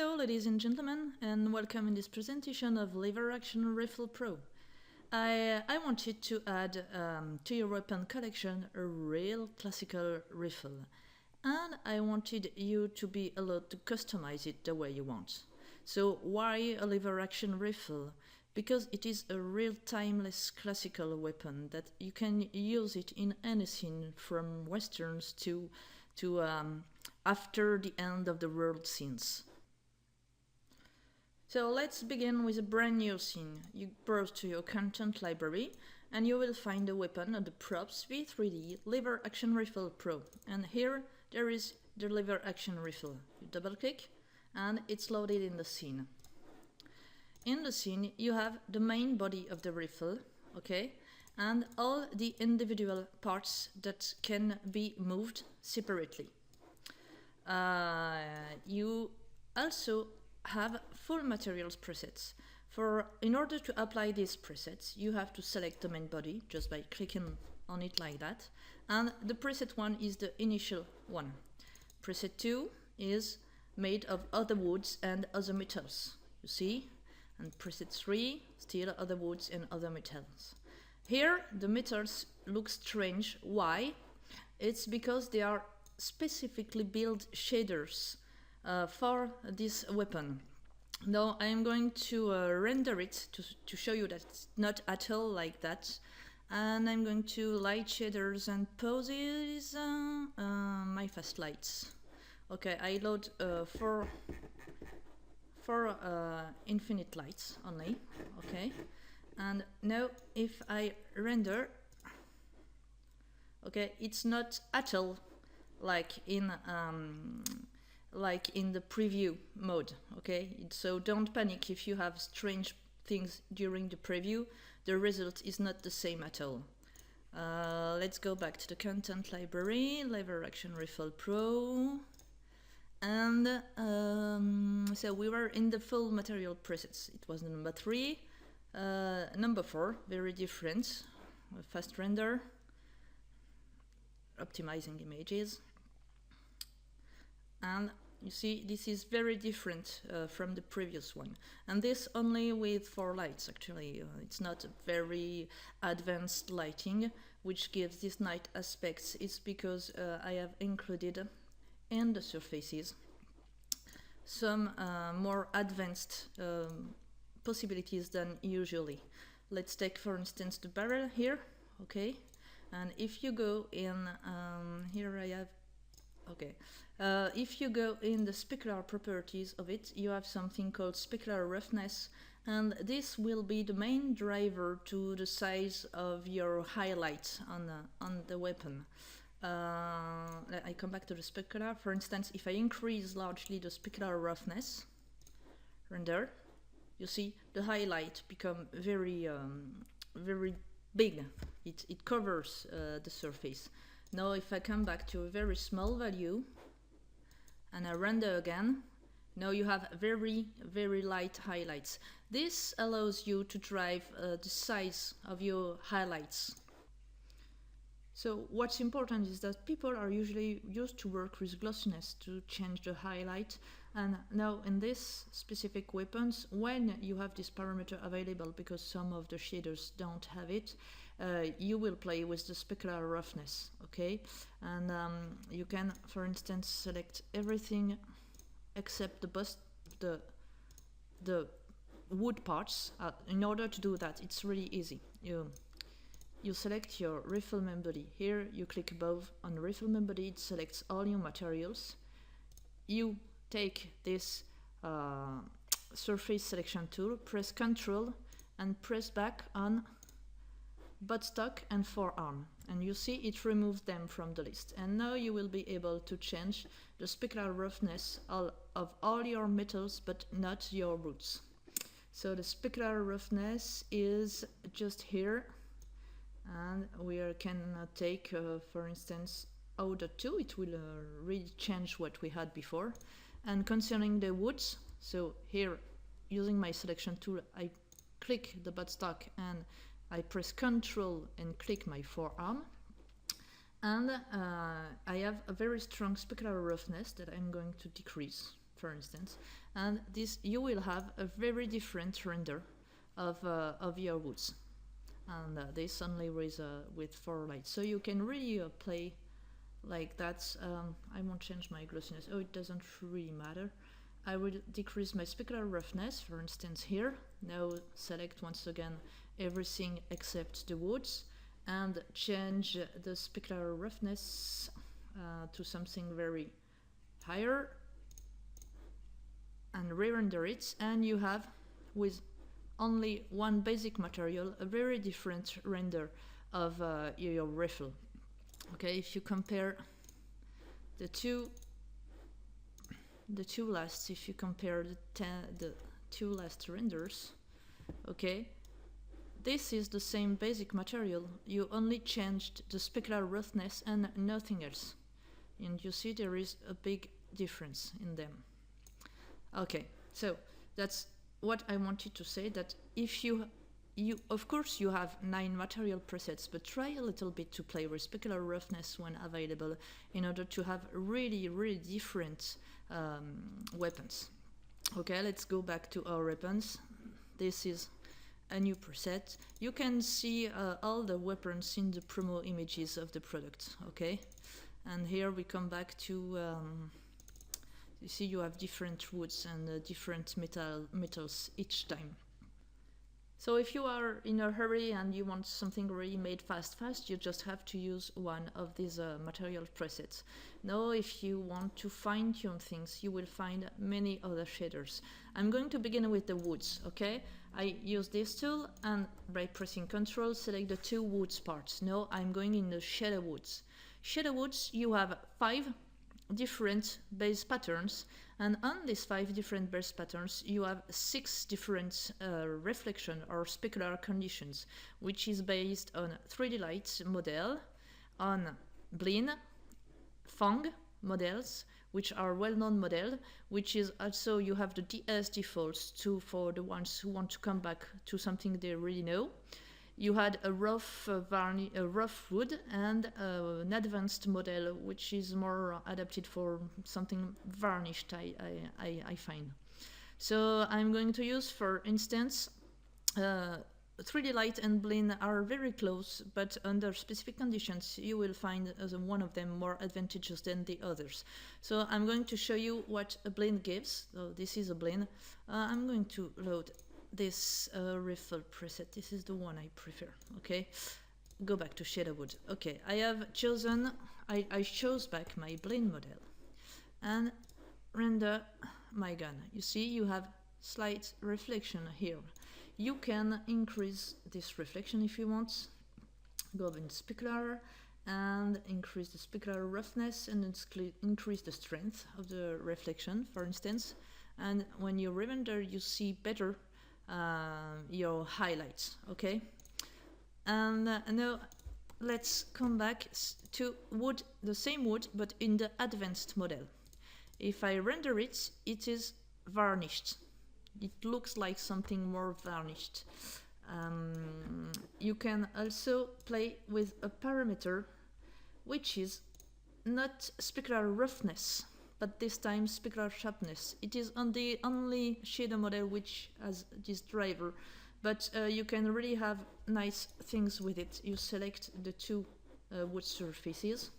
Hello ladies and gentlemen, and welcome in this presentation of Lever Action Rifle Pro. I wanted to add to your weapon collection a real classical rifle, and I wanted you to be allowed to customize it the way you want. So why a lever action rifle? Because it is a real timeless classical weapon that you can use it in anything from westerns to after the end of the world scenes. So let's begin with a brand new scene. You browse to your content library and you will find the weapon of the Props V3D Lever Action Rifle Pro. And here there is the Lever Action Rifle. You double click and it's loaded in the scene. In the scene you have the main body of the rifle, okay, and all the individual parts that can be moved separately. You also have full materials presets. In order to apply these presets, you have to select the main body just by clicking on it like that. And the preset 1 is the initial one. Preset 2 is made of other woods and other metals, you see? And preset 3, still other woods and other metals. Here the metals look strange. Why? It's because they are specifically built shaders for this weapon. Now I am going to render it to show you that it's not at all like that, and I'm going to light shaders and poses my fast lights. Okay, I load four infinite lights only. Okay, and now if I render, okay, it's not at all like in the preview mode, okay? So don't panic if you have strange things during the preview. The result is not the same at all. Let's go back to the content library, Lever Action Rifle Pro. And so we were in the full material presets. It was number 3. Number 4, very different. Fast render, optimizing images. And you see, this is very different from the previous one. And this only with 4 lights, actually. It's not very advanced lighting, which gives this night aspects. It's because I have included in the surfaces some more advanced possibilities than usually. Let's take, for instance, the barrel here, okay? And if you go in, here I have, okay. If you go in the specular properties of it, you have something called specular roughness, and this will be the main driver to the size of your highlight on the weapon. I come back to the specular. For instance, if I increase largely the specular roughness, render, you see the highlight become very big. It covers the surface. Now if I come back to a very small value and I render again, now you have very light highlights. This allows you to drive the size of your highlights. So what's important is that people are usually used to work with glossiness to change the highlight, and now in this specific weapons, when you have this parameter available, because some of the shaders don't have it, you will play with the specular roughness, okay? And you can, for instance, select everything except the wood parts. In order to do that, it's really easy. You select your rifle main body. Here you click above on the rifle main body, it selects all your materials. You take this surface selection tool, press Ctrl and press back on buttstock and forearm, and you see it removes them from the list. And now you will be able to change the specular roughness of all your metals, but not your roots. So the specular roughness is just here, and we can take, for instance, O.2. It will really change what we had before. And concerning the woods, so here, using my selection tool, I click the buttstock and I press Ctrl and click my forearm, and I have a very strong specular roughness that I'm going to decrease for instance, and this you will have a very different render of your woods, and this only with 4 lights. So you can really play like that. I won't change my glossiness. Oh, it doesn't really matter. I will decrease my specular roughness, for instance here. Now select once again everything except the woods and change the specular roughness to something very higher and re-render it, and you have, with only one basic material, a very different render of your rifle. Okay, if you compare the two last, if you compare the 2 last renders, okay, this is the same basic material, you only changed the specular roughness and nothing else, and you see there is a big difference in them. Okay, so that's what I wanted to say, that if you of course you have 9 material presets, but try a little bit to play with specular roughness when available in order to have really different weapons. Okay, let's go back to our weapons. This is a new preset. You can see all the weapons in the promo images of the product. Okay, and here we come back to you see you have different woods and different metals each time. So if you are in a hurry and you want something really made fast, you just have to use one of these material presets. Now if you want to fine-tune things, you will find many other shaders. I'm going to begin with the woods, okay? I use this tool, and by pressing Ctrl, select the 2 woods parts. Now I'm going in the shadow woods. Shadow woods, you have 5 different base patterns, and on these 5 different base patterns you have 6 different reflection or specular conditions, which is based on 3D light model, on Blinn, Fang models, which are well-known model, which is also, you have the DS defaults too for the ones who want to come back to something they really know. You had a rough wood, and an advanced model, which is more adapted for something varnished, I find. So I'm going to use, for instance, 3D light and Blinn are very close, but under specific conditions you will find one of them more advantageous than the others. So I'm going to show you what a Blinn gives. So this is a Blinn. I'm going to load this rifle preset. This is the one I prefer. Okay, go back to shadow wood. Okay, I have chosen, I chose back my Blinn model and render my gun. You see you have slight reflection here. You can increase this reflection if you want. Go in specular and increase the specular roughness, and increase the strength of the reflection, for instance. And when you render, you see better your highlights. Okay, and now let's come back to wood, the same wood but in the advanced model. If I render it, it is varnished. It looks like something more varnished. You can also play with a parameter which is not specular roughness, but this time specular sharpness. It is on the only shader model which has this driver, but you can really have nice things with it. You select the 2 wood surfaces.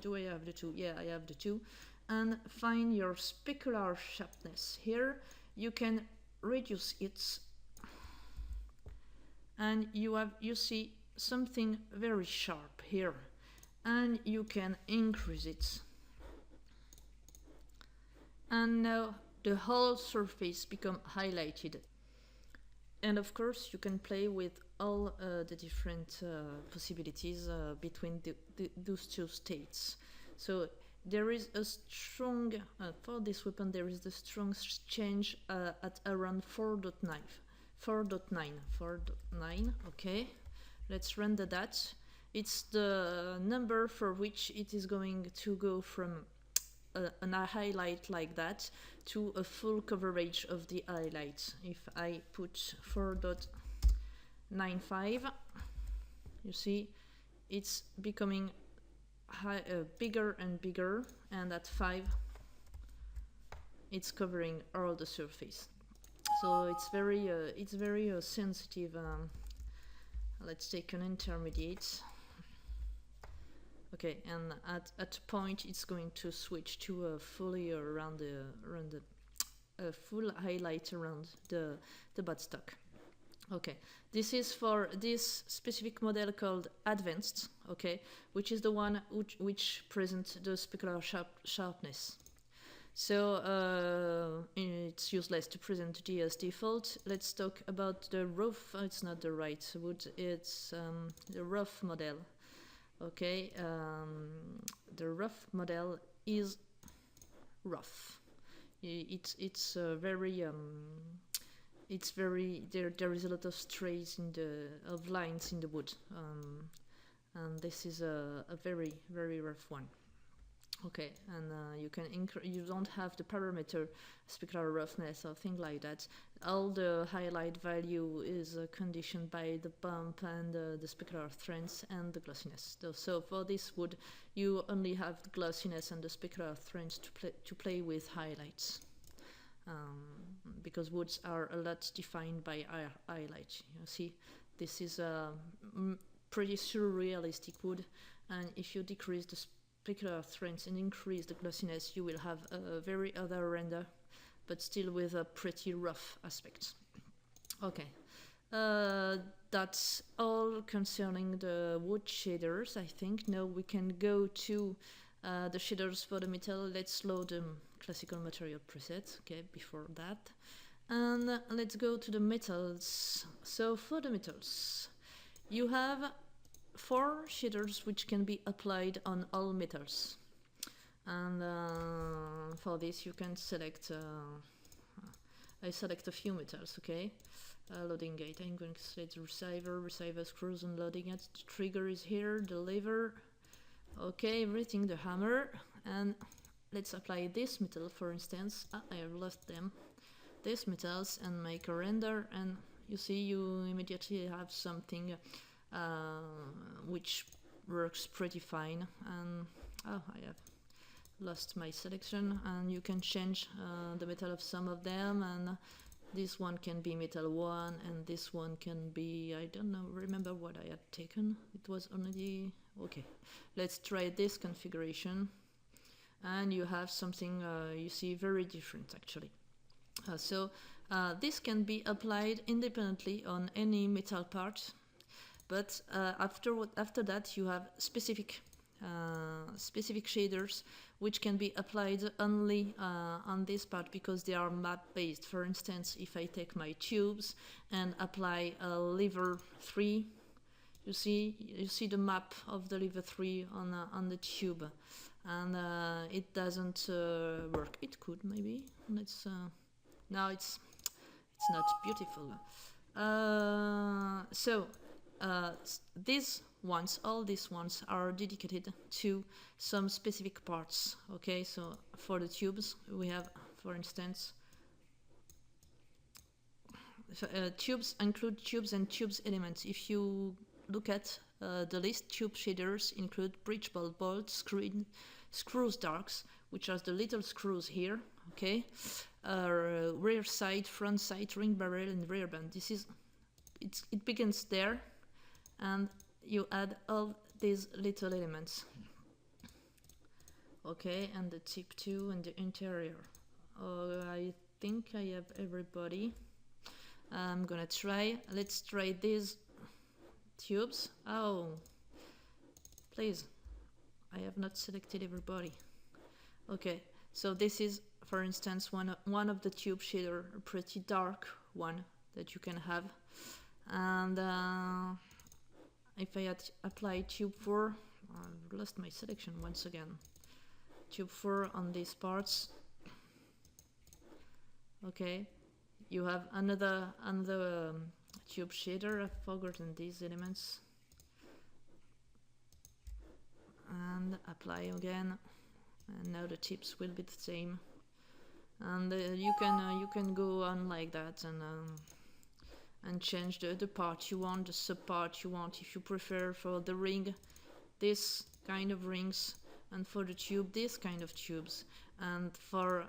Do I have the 2? Yeah, I have the 2. And find your specular sharpness. Here you can reduce it, and you see something very sharp here, and you can increase it. And now the whole surface become highlighted. And of course you can play with all the different possibilities between those 2 states. So there is a strong, for this weapon there is the strong change at around 4.9, okay. Let's render that. It's the number for which it is going to go from a highlight like that to a full coverage of the highlight. If I put 4.95, you see it's becoming bigger and bigger, and at 5 it's covering all the surface. So it's very sensitive. Let's take an intermediate. Okay, and at a point it's going to switch to a fully around the full highlight around the buttstock. Okay, this is for this specific model called Advanced, okay, which is the one which presents the specular sharpness. So it's useless to present G as default. Let's talk about the rough. It's not the right wood. It's the rough model. Okay, the rough model is rough. It's very there is a lot of strays of lines in the wood, and this is a very rough one. Okay, and you don't have the parameter specular roughness or thing like that. All the highlight value is conditioned by the bump and the specular strength and the glossiness. So for this wood, you only have the glossiness and the specular strength to play with highlights. Because woods are a lot defined by highlight. You see, this is a pretty surrealistic wood, and if you decrease the specular strength and increase the glossiness, you will have a very other render, but still with a pretty rough aspect. Okay, that's all concerning the wood shaders, I think. Now we can go to the shaders for the metal. Let's load the classical material preset, okay, before that. And let's go to the metals. So for the metals, you have 4 shaders which can be applied on all metals. And for this you can select, I select a few metals, okay? Loading gate, I'm going to select the receiver screws and loading it. The trigger is here, the lever, okay, everything, the hammer, and let's apply this metal, for instance. I have lost them. These metals, and make a render, and you see you immediately have something which works pretty fine. And I have lost my selection, and you can change the metal of some of them, and this one can be metal 1, and this one can be, I don't know, remember what I had taken. It was only, okay, let's try this configuration, and you have something you see very different actually. So this can be applied independently on any metal part, but after that you have specific shaders which can be applied only on this part because they are map based. For instance, if I take my tubes and apply a lever 3, you see the map of the lever 3 on the tube, and it doesn't work. It could maybe. Let's now it's not beautiful. So all these ones are dedicated to some specific parts. Okay, so for the tubes we have, for instance, tubes include tubes and tubes elements. If you look at the list, tube shaders include bridge bolt, bolts, screws darks, which are the little screws here. Okay, rear side, front side, ring barrel, and rear band. It begins there, and you add all these little elements. Okay, and the tip 2 and the interior. I think I have everybody. I'm gonna try. Let's try these tubes. Oh, please, I have not selected everybody. Okay, so this is, for instance, one of the tube shader, a pretty dark one that you can have. And if I had applied tube 4, I've lost my selection once again. Tube 4 on these parts. Okay, you have another tube shader. I've forgotten these elements. And apply again. And now the tips will be the same. And you can go on like that and change the part you want, the sub part you want. If you prefer for the ring, this kind of rings, and for the tube, this kind of tubes. And for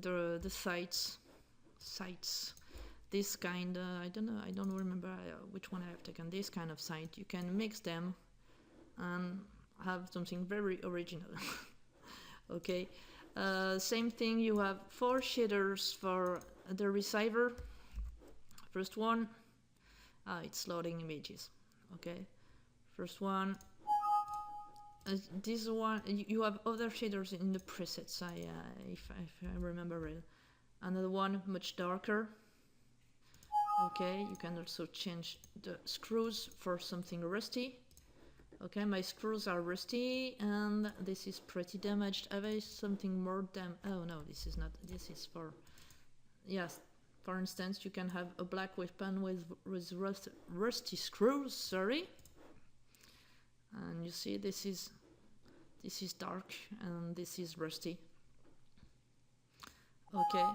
the sides, this kind, I don't know, I don't remember which one I have taken. This kind of site, you can mix them and have something very original. Okay. Same thing, you have 4 shaders for the receiver. First one, it's loading images. Okay, first one. This one, you have other shaders in the presets. If I remember well. Another one much darker. Okay, you can also change the screws for something rusty. Okay, my screws are rusty and this is pretty damaged. Have I something more oh no, this is not. This is for, yes. For instance, you can have a black weapon with rusty screws. Sorry. And you see, this is dark and this is rusty. Okay.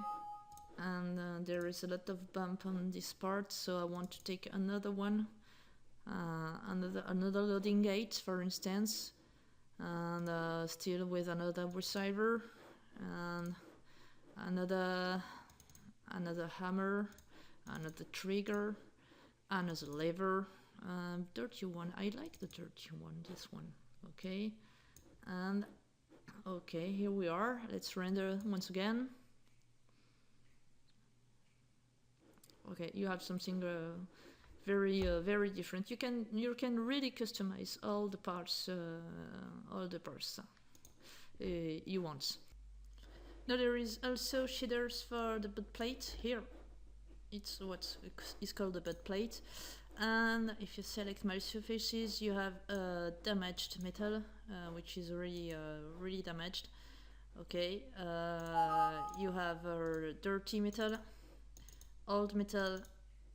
And there is a lot of bump on this part, so I want to take another one, another loading gate, for instance, and still with another receiver, and another hammer, another trigger, another lever, dirty one. I like the dirty one, this one. Okay, and okay, here we are. Let's render once again. Okay, you have something very different. You can really customize all the parts you want. Now there is also shaders for the butt plate. Here, it's what is called the butt plate. And if you select my surfaces, you have damaged metal, which is really damaged. Okay, you have dirty metal, old metal,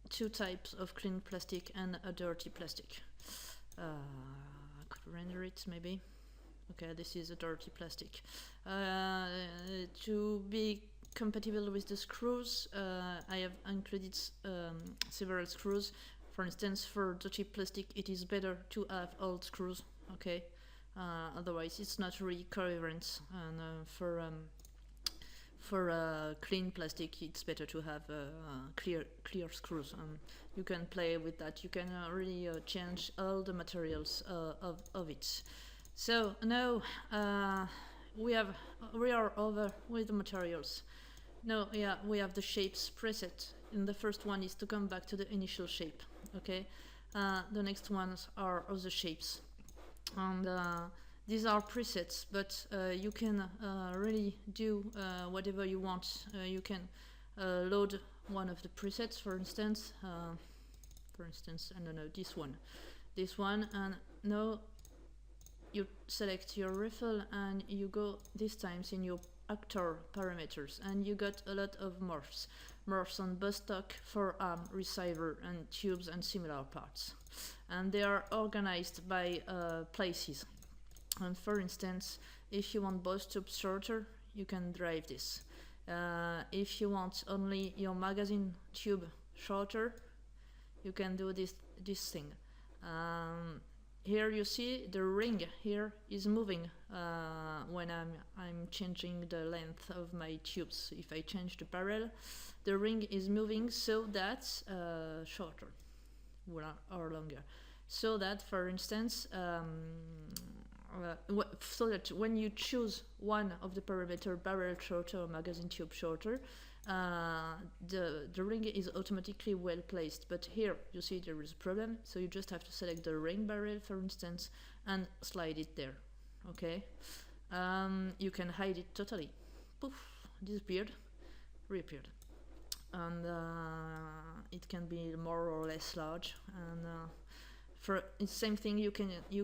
2 types of clean plastic and a dirty plastic. I could render it maybe. Okay, this is a dirty plastic. To be compatible with the screws, I have included several screws. For instance, for dirty plastic, it is better to have old screws. Okay, otherwise it's not really coherent. And for clean plastic, it's better to have clear screws. You can play with that. You can really change all the materials of it. So now we are over with the materials. Now, yeah, we have the shapes preset. And the first one is to come back to the initial shape. Okay, the next ones are other shapes, and these are presets, but you can really do whatever you want. You can load one of the presets, for instance, I don't know, this one, and now you select your rifle and you go this times in your actor parameters, and you got a lot of morphs on bus stock, forearm, receiver, and tubes and similar parts, and they are organized by places. And for instance, if you want both tubes shorter, you can drive this. If you want only your magazine tube shorter, you can do this thing. Here you see the ring here is moving when I'm changing the length of my tubes. If I change the barrel, the ring is moving so that shorter or longer. So that, for instance, so that when you choose one of the parameter, barrel shorter or magazine tube shorter, the ring is automatically well placed. But here you see there is a problem, so you just have to select the ring barrel, for instance, and slide it there. Okay, you can hide it totally. Poof, disappeared, reappeared, and it can be more or less large. And for the same thing, you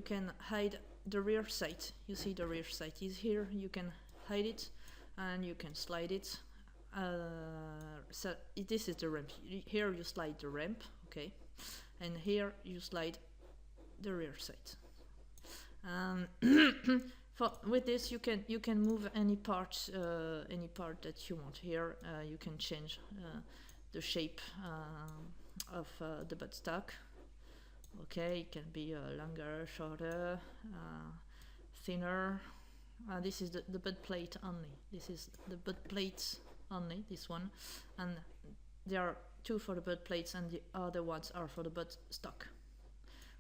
can hide the rear sight. You see the rear sight is here. You can hide it, and you can slide it. So this is the ramp. Here you slide the ramp, okay, and here you slide the rear sight. With this, you can move any part that you want. Here you can change the shape of the buttstock. Okay, it can be longer, shorter, thinner, This is the butt plate only. This is the butt plates only, this one. And there are two for the butt plates and the other ones are for the butt stock.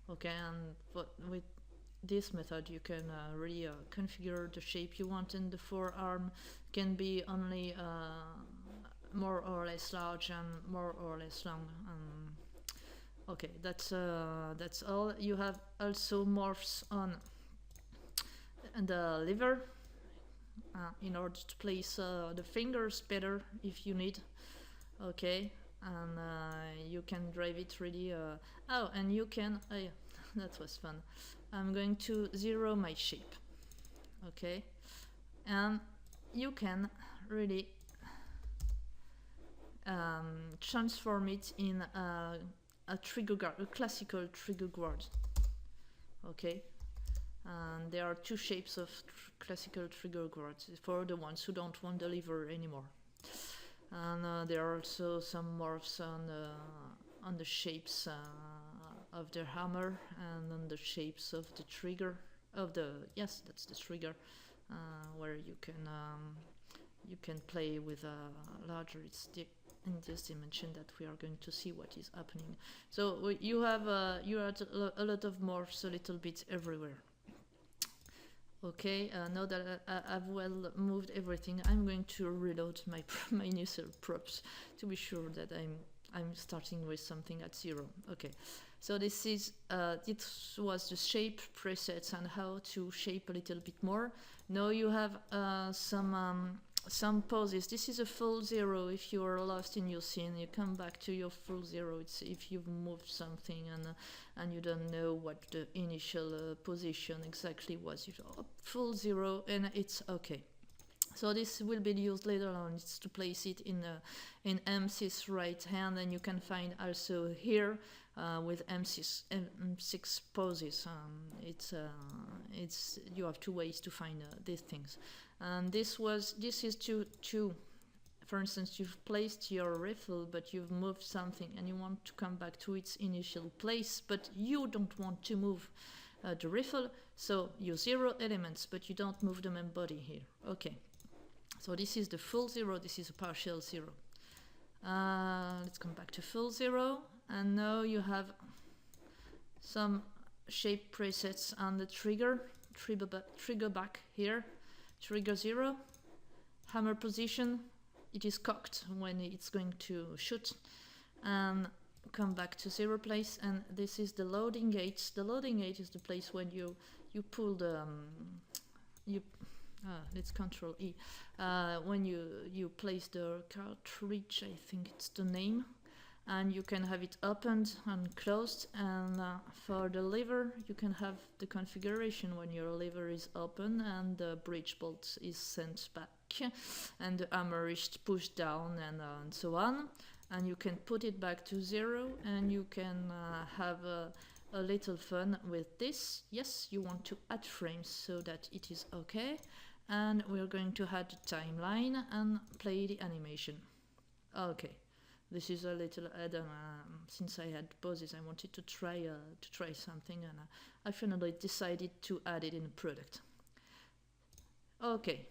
Okay, and with this method you can really configure the shape you want, and the forearm can be only more or less large and more or less long. Okay, that's all. You have also morphs on the lever in order to place the fingers better if you need. Okay, and you can drive it really. Oh, and you can. Yeah, that was fun. I'm going to zero my shape. Okay, and you can really transform it in a trigger guard, a classical trigger guard. Okay, and there are two shapes of classical trigger guards for the ones who don't want the lever anymore. And there are also some morphs on the shapes of the hammer and on the shapes of the trigger of the that's the trigger, where you can play with a larger. It's in this dimension that we are going to see what is happening. So you have a lot of morphs a little bit everywhere. Okay, now that I've well moved everything, I'm going to reload my initial props to be sure that I'm starting with something at 0. Okay, so this was the shape presets and how to shape a little bit more. Now you have some poses. This is a full 0. If you are lost in your scene, you come back to your full 0. It's if you've moved something and you don't know what the initial position exactly was. You go full 0 and it's okay. So this will be used later on. It's to place it in M6 right hand, and you can find also here with M6 poses. You have two ways to find these things. And this is to for instance, you've placed your rifle, but you've moved something and you want to come back to its initial place, but you don't want to move the rifle, so you 0 elements, but you don't move the main body here. Okay, so this is the full 0, this is a partial 0. Let's come back to full 0, and now you have some shape presets on the trigger back here. Trigger 0, hammer position, it is cocked when it's going to shoot, and come back to 0 place, and this is the loading gate. The loading gate is the place when you pull the let's Control E, when you place the cartridge, I think it's the name, and you can have it opened and closed. And for the lever, you can have the configuration when your lever is open and the bridge bolt is sent back and the hammer is pushed down, and so on. And you can put it back to 0, and you can have a little fun with this. Yes, you want to add frames so that it is okay, and we're going to add the timeline and play the animation. Okay. This is a little add-on. Since I had pauses, I wanted to try something, and I finally decided to add it in the product. Okay.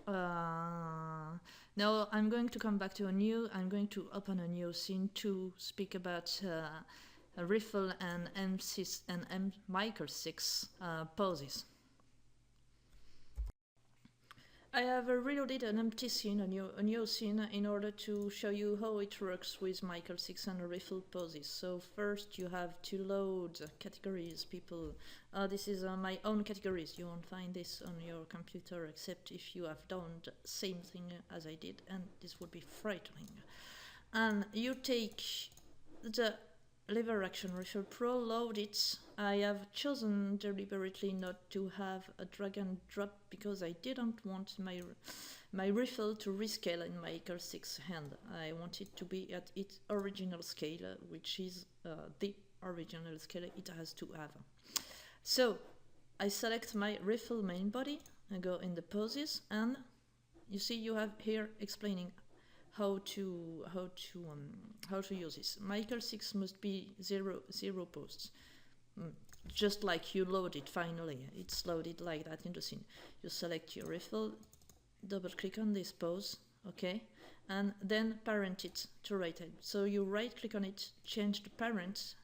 Now I'm going to come back to I'm going to open a new scene to speak about a rifle and M6 and Micro 6 poses. I have reloaded an empty scene, a new scene, in order to show you how it works with Micro 6 and rifle poses. So first you have to load categories, people. This is my own categories. You won't find this on your computer except if you have done the same thing as I did, and this would be frightening. And you take the lever action rifle pro, load it. I have chosen deliberately not to have a drag and drop because I didn't want my rifle to rescale in my Micro 6 hand. I want it to be at its original scale, which is the original scale it has to have. So I select my rifle main body, I go in the poses, and you see you have here explaining how to use this. Micro 6 must be 0 posts. just like you load it finally. It's loaded like that in the scene. You select your rifle, double click on this pose, okay, and then parent it to right hand. So you right click on it, change the parent,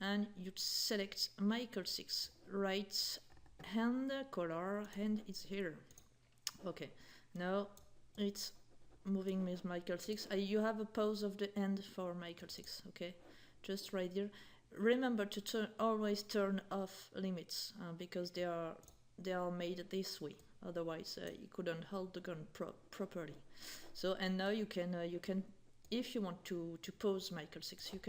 and you select Michael 6. Right hand color, hand is here. Okay, now it's moving with Michael 6. You have a pose of the end for Michael 6, okay? Just right here. Remember to always turn off limits because they are made this way. Otherwise, you couldn't hold the gun properly. So, and now you can if you want to pose Michael 6, you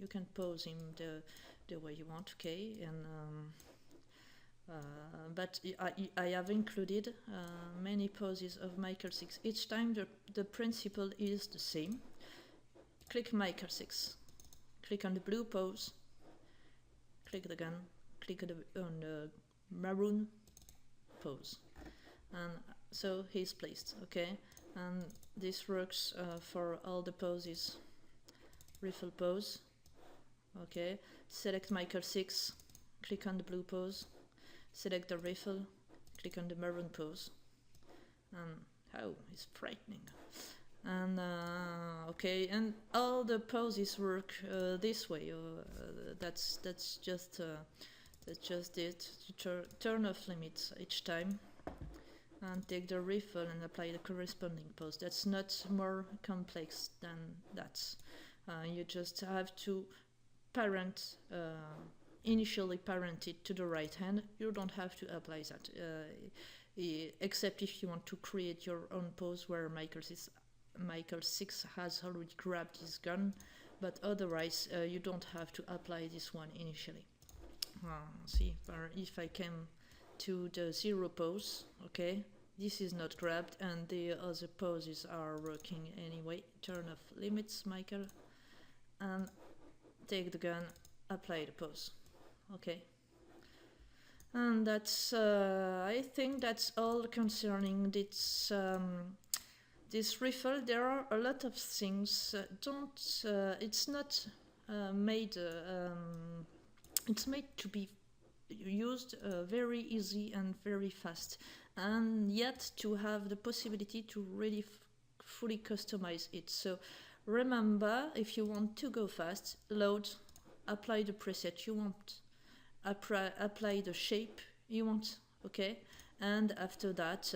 can pose him the way you want, okay? And but I have included many poses of Michael 6. Each time the principle is the same. Click Michael 6. Click on the blue pose. Click the gun. Click on the maroon pose. And so he's placed, okay? And this works for all the poses. Rifle pose. Okay. Select Michael 6. Click on the blue pose. Select the rifle, click on the maroon pose, and it's frightening. And okay, and all the poses work this way. That's just it. You turn off limits each time, and take the rifle and apply the corresponding pose. That's not more complex than that. You just have to parent. Initially parented to the right hand. You don't have to apply that, except if you want to create your own pose where Michael 6 has already grabbed his gun, but otherwise you don't have to apply this one initially. See, if I came to the 0 pose, okay, this is not grabbed and the other poses are working anyway. Turn off limits, Michael, and take the gun, apply the pose. Okay, and that's I think that's all concerning this rifle. There are a lot of things. It's not made. It's made to be used very easy and very fast, and yet to have the possibility to really fully customize it. So remember, if you want to go fast, load, apply the preset you want. Apply the shape you want, okay, and after that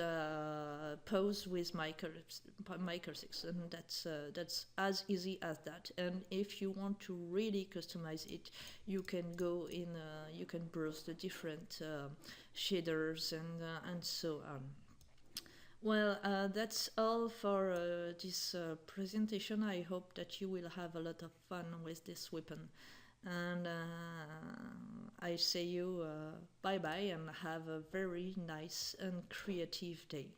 pose with Michael 6, and that's as easy as that. And if you want to really customize it, you can go in, you can browse the different shaders and so on. Well, that's all for this presentation. I hope that you will have a lot of fun with this weapon. And I say you bye bye and have a very nice and creative day.